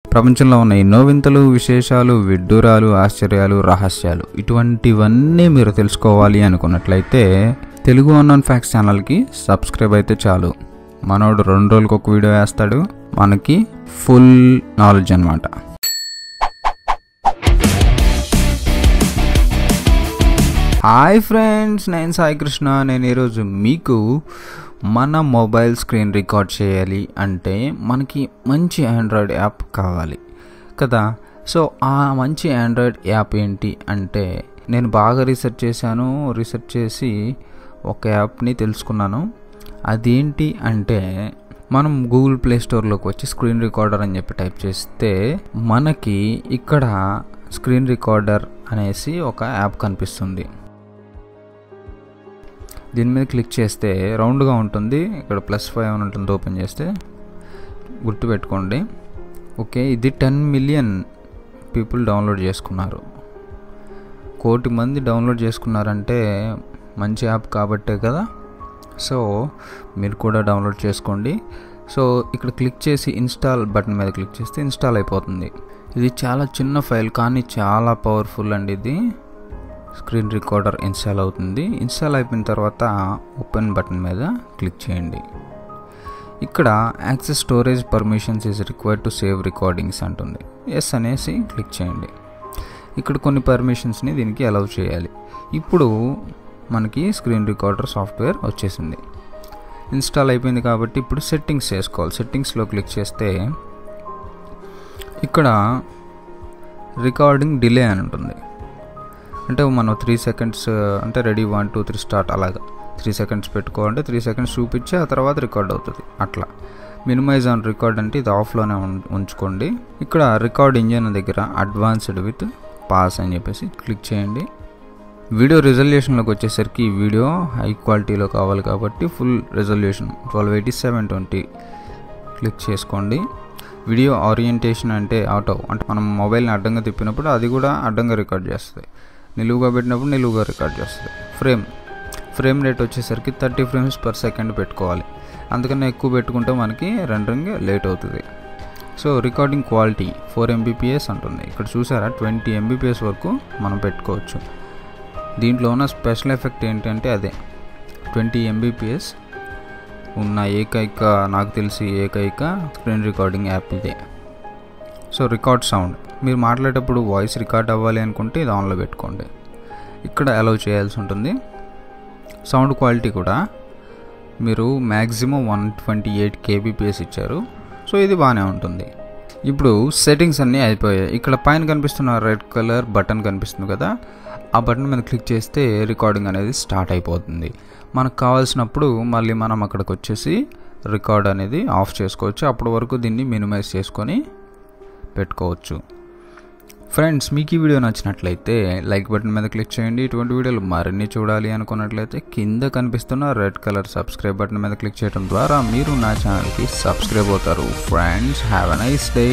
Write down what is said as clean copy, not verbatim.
ప్రపంచంలో ఉన్న ఎన్నో వింతలు, విశేషాలు, విడ్డూరాలు, ఆశ్చర్యాలు, రహస్యాలు ఇటువంటివన్నీ మీరు తెలుసుకోవాలి అనుకున్నట్లయితే తెలుగు అన్నోన్ ఫ్యాక్ట్స్ ఛానల్కి సబ్స్క్రైబ్ అయితే చాలు. మనోడు 2 రోజులకు ఒక వీడియో వేస్తాడు, మనకి ఫుల్ నాలెడ్జ్ అనమాట. హాయ్ ఫ్రెండ్స్, నేను సాయి కృష్ణ. నేను ఈరోజు మీకు మన మొబైల్ స్క్రీన్ రికార్డ్ చేయాలి అంటే మనకి మంచి ఆండ్రాయిడ్ యాప్ కావాలి కదా. సో ఆ మంచి ఆండ్రాయిడ్ యాప్ ఏంటి అంటే నేను బాగా రీసెర్చ్ చేశాను. రీసెర్చ్ చేసి ఒక యాప్ని తెలుసుకున్నాను. అదేంటి అంటే మనం గూగుల్ ప్లే స్టోర్లోకి వచ్చి స్క్రీన్ రికార్డర్ అని చెప్పి టైప్ చేస్తే మనకి ఇక్కడ స్క్రీన్ రికార్డర్ అనేసి ఒక యాప్ కనిపిస్తుంది. దీని మీద క్లిక్ చేస్తే రౌండ్గా ఉంటుంది, ఇక్కడ +5 అని ఉంటుంది. ఓపెన్ చేస్తే గుర్తుపెట్టుకోండి. ఓకే, ఇది 10 మిలియన్ పీపుల్ డౌన్లోడ్ చేసుకున్నారు. 1 కోటి మంది డౌన్లోడ్ చేసుకున్నారంటే మంచి యాప్ కాబట్టే కదా. సో మీరు కూడా డౌన్లోడ్ చేసుకోండి. సో ఇక్కడ క్లిక్ చేసి ఇన్స్టాల్ బటన్ మీద క్లిక్ చేస్తే ఇన్స్టాల్ అయిపోతుంది. ఇది చాలా చిన్న ఫైల్ కానీ చాలా పవర్ఫుల్ అండి. ఇది స్క్రీన్ రికార్డర్ ఇన్స్టాల్ అవుతుంది. ఇన్స్టాల్ అయిపోయిన తర్వాత ఓపెన్ బటన్ మీద క్లిక్ చేయండి. ఇక్కడ access storage permissions is required to save recordings అంటుంది. ఎస్ అనేసి క్లిక్ చేయండి. ఇక్కడ కొన్ని పర్మిషన్స్ని దీనికి అలౌ చేయాలి. ఇప్పుడు మనకి స్క్రీన్ రికార్డర్ సాఫ్ట్వేర్ వచ్చేసింది. ఇన్స్టాల్ అయిపోయింది కాబట్టి ఇప్పుడు సెట్టింగ్స్ చేసుకోవాలి. సెట్టింగ్స్లో క్లిక్ చేస్తే ఇక్కడ రికార్డింగ్ డిలే అని ఉంటుంది. అంటే మనం 3 సెకండ్స్ అంటే రెడీ 1 2 3 స్టార్ట్ అలాగా 3 సెకండ్స్ పెట్టుకోవాలంటే 3 సెకండ్స్ చూపించి ఆ తర్వాత రికార్డ్ అవుతుంది. అట్లా మినిమైజ్ ఆన్ రికార్డ్ అంటే ఇది ఆఫ్లోనే ఉంచుకోండి. ఇక్కడ రికార్డ్ ఇంజిన్ దగ్గర అడ్వాన్స్డ్ విత్ పాస్ అని చెప్పేసి క్లిక్ చేయండి. వీడియో రిజల్యూషన్లోకి వచ్చేసరికి వీడియో హై క్వాలిటీలో కావాలి కాబట్టి ఫుల్ రిజల్యూషన్ 1280x720 క్లిక్ చేసుకోండి. వీడియో ఓరియంటేషన్ అంటే ఆటో, అంటే మనం మొబైల్ని అడ్డంగా తిప్పినప్పుడు అది కూడా అడ్డంగా రికార్డ్ చేస్తుంది, నిలువుగా పెట్టినప్పుడు నిలువుగా రికార్డ్ చేస్తుంది. ఫ్రేమ్ రేట్ వచ్చేసరికి 30 frames per second పెట్టుకోవాలి. అందుకని ఎక్కువ పెట్టుకుంటే మనకి రెండరింగ్ లేట్ అవుతుంది. సో రికార్డింగ్ క్వాలిటీ 4 Mbps అంటుంది. ఇక్కడ చూసారా 20 Mbps వరకు మనం పెట్టుకోవచ్చు. దీంట్లో ఉన్న స్పెషల్ ఎఫెక్ట్ ఏంటంటే అదే 20 Mbps ఉన్న నాకు తెలిసి ఏకైక స్క్రీన్ రికార్డింగ్ యాప్ ఇదే. సో రికార్డ్ సౌండ్, మీరు మాట్లాడేటప్పుడు వాయిస్ రికార్డ్ అవ్వాలి అనుకుంటే ఇది ఆన్లో పెట్టుకోండి. ఇక్కడ అలౌ చేయాల్సి ఉంటుంది. సౌండ్ క్వాలిటీ కూడా మీరు మ్యాక్సిమం 128 kbps ఇచ్చారు. సో ఇది బాగానే ఉంటుంది. ఇప్పుడు సెట్టింగ్స్ అన్నీ అయిపోయాయి. ఇక్కడ పైన కనిపిస్తున్న రెడ్ కలర్ బటన్ కనిపిస్తుంది కదా, ఆ బటన్ మీద క్లిక్ చేస్తే రికార్డింగ్ అనేది స్టార్ట్ అయిపోతుంది. మనకు కావాల్సినప్పుడు మళ్ళీ మనం అక్కడికి వచ్చేసి రికార్డ్ అనేది ఆఫ్ చేసుకోవచ్చు. అప్పటి వరకు దీన్ని మినిమైజ్ చేసుకొని పెట్టుకోవచ్చు. ఫ్రెండ్స్, మీకు ఈ వీడియో నచ్చినట్లయితే లైక్ బటన్ మీద క్లిక్ చేయండి. ఇటువంటి వీడియోలు మరిన్ని చూడాలి అనుకున్నట్లయితే కింద కనిపిస్తున్న రెడ్ కలర్ సబ్స్క్రైబ్ బటన్ మీద క్లిక్ చేయడం ద్వారా మీరు నా ఛానల్కి సబ్స్క్రైబ్ అవుతారు. Friends, have a nice day.